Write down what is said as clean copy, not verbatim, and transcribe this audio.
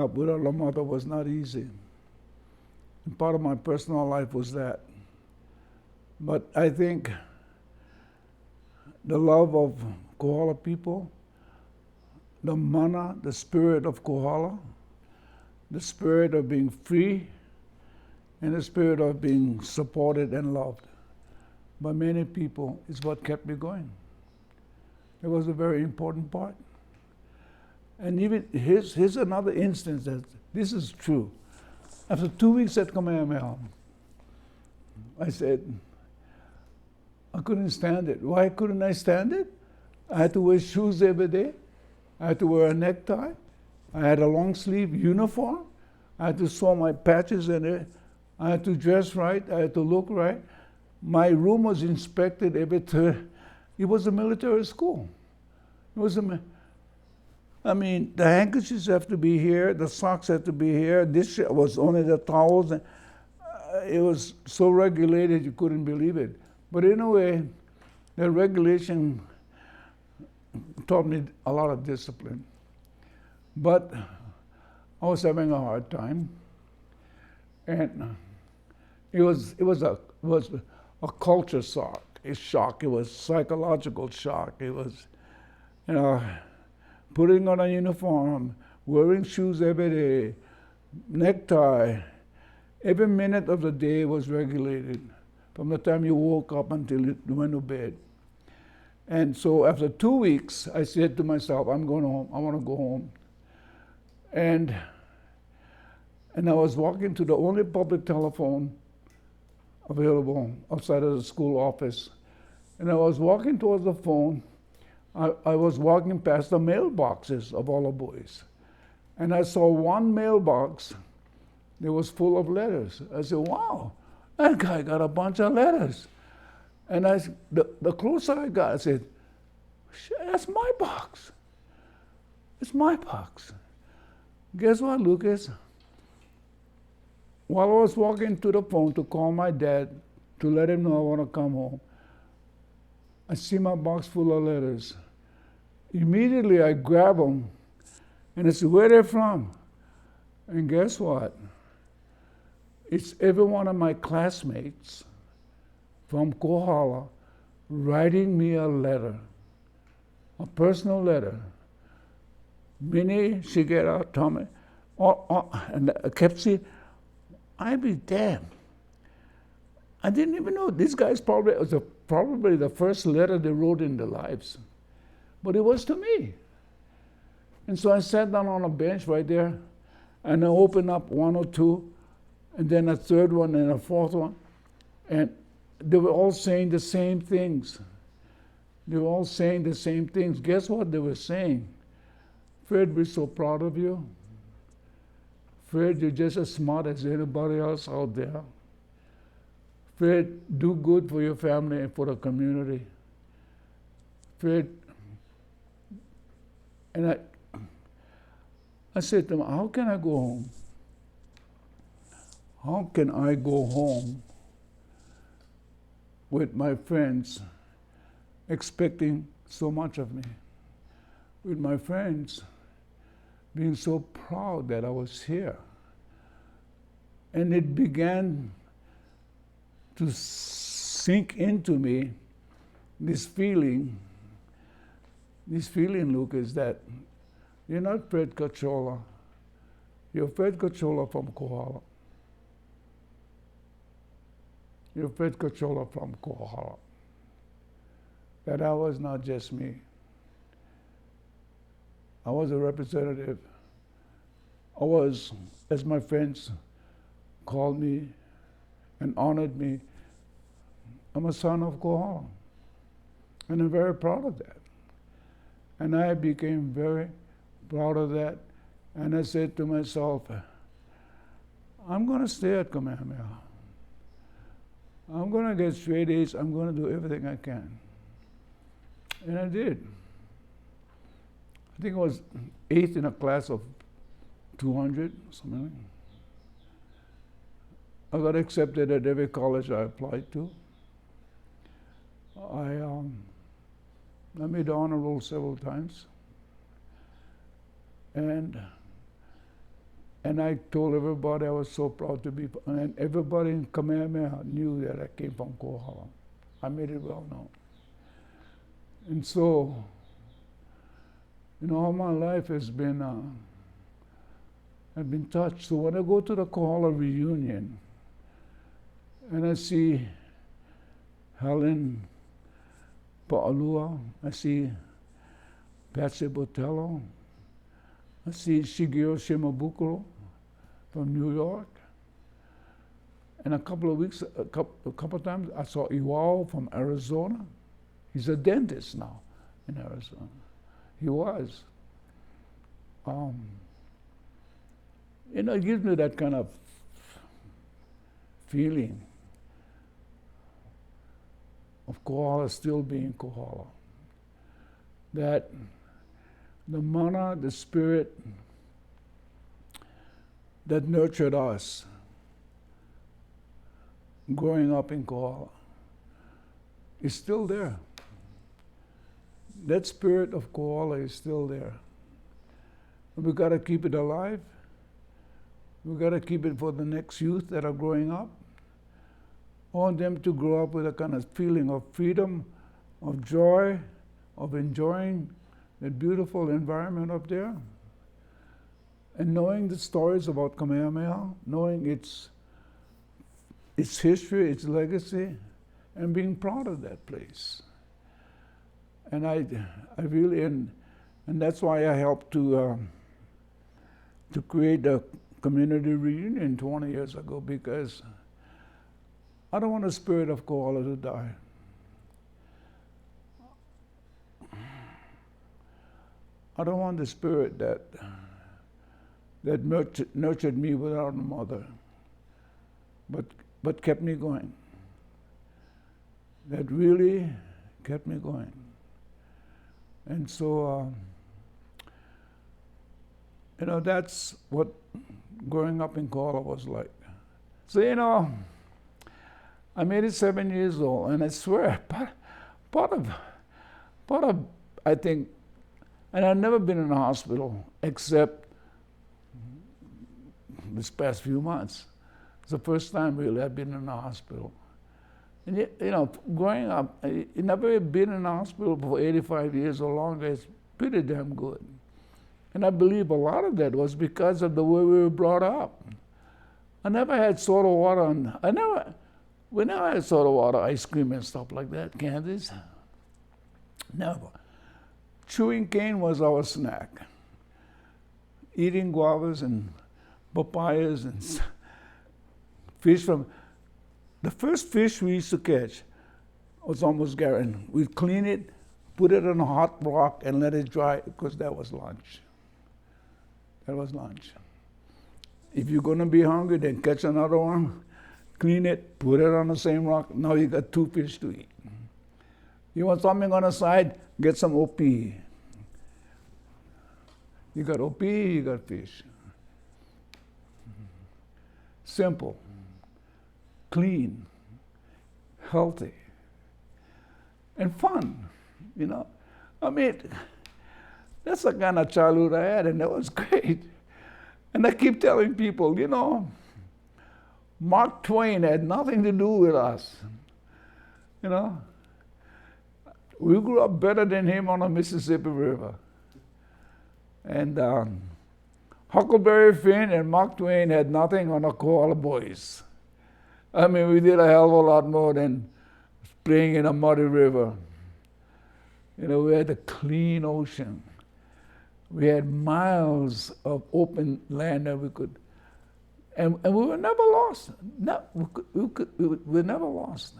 up without a mother was not easy. And part of my personal life was that. But I think the love of Kohala people, the mana, the spirit of Kohala, the spirit of being free, and the spirit of being supported and loved by many people is what kept me going. It was a very important part. And even here's another instance that this is true. After 2 weeks at Kamehameha, I said, I couldn't stand it. Why couldn't I stand it? I had to wear shoes every day. I had to wear a necktie. I had a long sleeve uniform. I had to sew my patches in it. I had to dress right. I had to look right. My room was inspected every third. It was a military school. It was the handkerchiefs have to be here, the socks have to be here. This was only the towels. It was so regulated you couldn't believe it. But in a way, the regulation taught me a lot of discipline. But I was having a hard time, and it was a culture shock. It was psychological shock. It was, putting on a uniform, wearing shoes every day, necktie. Every minute of the day was regulated, from the time you woke up until you went to bed. And so after 2 weeks, I said to myself, I'm going home. I want to go home. And I was walking to the only public telephone available outside of the school office. And I was walking towards the phone. I was walking past the mailboxes of all the boys. And I saw one mailbox that was full of letters. I said, wow, that guy got a bunch of letters. And the closer I got, I said, that's my box. It's my box. Guess what, Lucas? While I was walking to the phone to call my dad to let him know I want to come home, I see my box full of letters. Immediately I grab them and I said, where they from? And guess what? It's every one of my classmates from Kohala writing me a letter, a personal letter. Minnie, Shigera, Tommy, and Kepsi. I'd be damned. I didn't even know. These guys probably the first letter they wrote in their lives. But it was to me. And so I sat down on a bench right there, and I opened up one or two, and then a third one and a fourth one. And they were all saying the same things. They were all saying the same things. Guess what they were saying? Fred, we're so proud of you. Fred, you're just as smart as anybody else out there. Fred, do good for your family and for the community. Fred, and I said to him, how can I go home? How can I go home with my friends expecting so much of me? With my friends being so proud that I was here. And it began to sink into me, this feeling, Lucas, that you're not Fred Cachola. You're Fred Cachola from Kohala. You're Fred Cachola from Kohala. That I was not just me. I was a representative. I was, as my friends called me and honored me, I'm a son of Kohala. And I'm very proud of that. And I became very proud of that. And I said to myself, I'm going to stay at Kamehameha. I'm going to get straight A's. I'm going to do everything I can. And I did. I think I was 8th in a class of 200, something like that. I got accepted at every college I applied to. I made the honor roll several times. And And I told everybody I was so proud to be, and everybody in Kamehameha knew that I came from Kohala. I made it well known. And so, all my life has been, I've been touched. So when I go to the Kohala reunion, and I see Helen Pa'alua, I see Patsy Botello, I see Shigeru Shimabukuro from New York. And a couple of times, I saw Iwao from Arizona. He's a dentist now in Arizona. He was. It gives me that kind of feeling of Kohala still being Kohala. That the mana, the spirit that nurtured us growing up in Kohala is still there. That spirit of Kohala is still there. We've got to keep it alive. We've got to keep it for the next youth that are growing up. I want them to grow up with a kind of feeling of freedom, of joy, of enjoying that beautiful environment up there. And knowing the stories about Kamehameha, knowing its history, its legacy, and being proud of that place. And I really, and that's why I helped to create the community reunion 20 years ago, because I don't want the spirit of Kohala to die. I don't want the spirit that nurtured me without a mother, but kept me going. That really kept me going. And so, that's what growing up in Kohala was like. So, I made it 7 years old, and I swear, part of, I think, and I've never been in a hospital except this past few months. It's the first time really I've been in a hospital. And growing up, I never been in a hospital for 85 years or longer. It's pretty damn good. And I believe a lot of that was because of the way we were brought up. I never had soda water, we never had soda water, ice cream and stuff like that, candies. Never. Chewing cane was our snack. Eating guavas and papayas and fish from... The first fish we used to catch was almost guaranteed. We'd clean it, put it on a hot rock and let it dry, because that was lunch. That was lunch. If you're going to be hungry, then catch another one, clean it, put it on the same rock. Now you got 2 fish to eat. You want something on the side, get some OP. You got OP, you got fish. Simple, clean, healthy, and fun, I mean, that's the kind of childhood I had, and that was great. And I keep telling people, Mark Twain had nothing to do with us. We grew up better than him on the Mississippi River. And Huckleberry Finn and Mark Twain had nothing on the Kohala boys. I mean, we did a hell of a lot more than playing in a muddy river. We had a clean ocean. We had miles of open land that we could, and we were never lost. No, we never lost.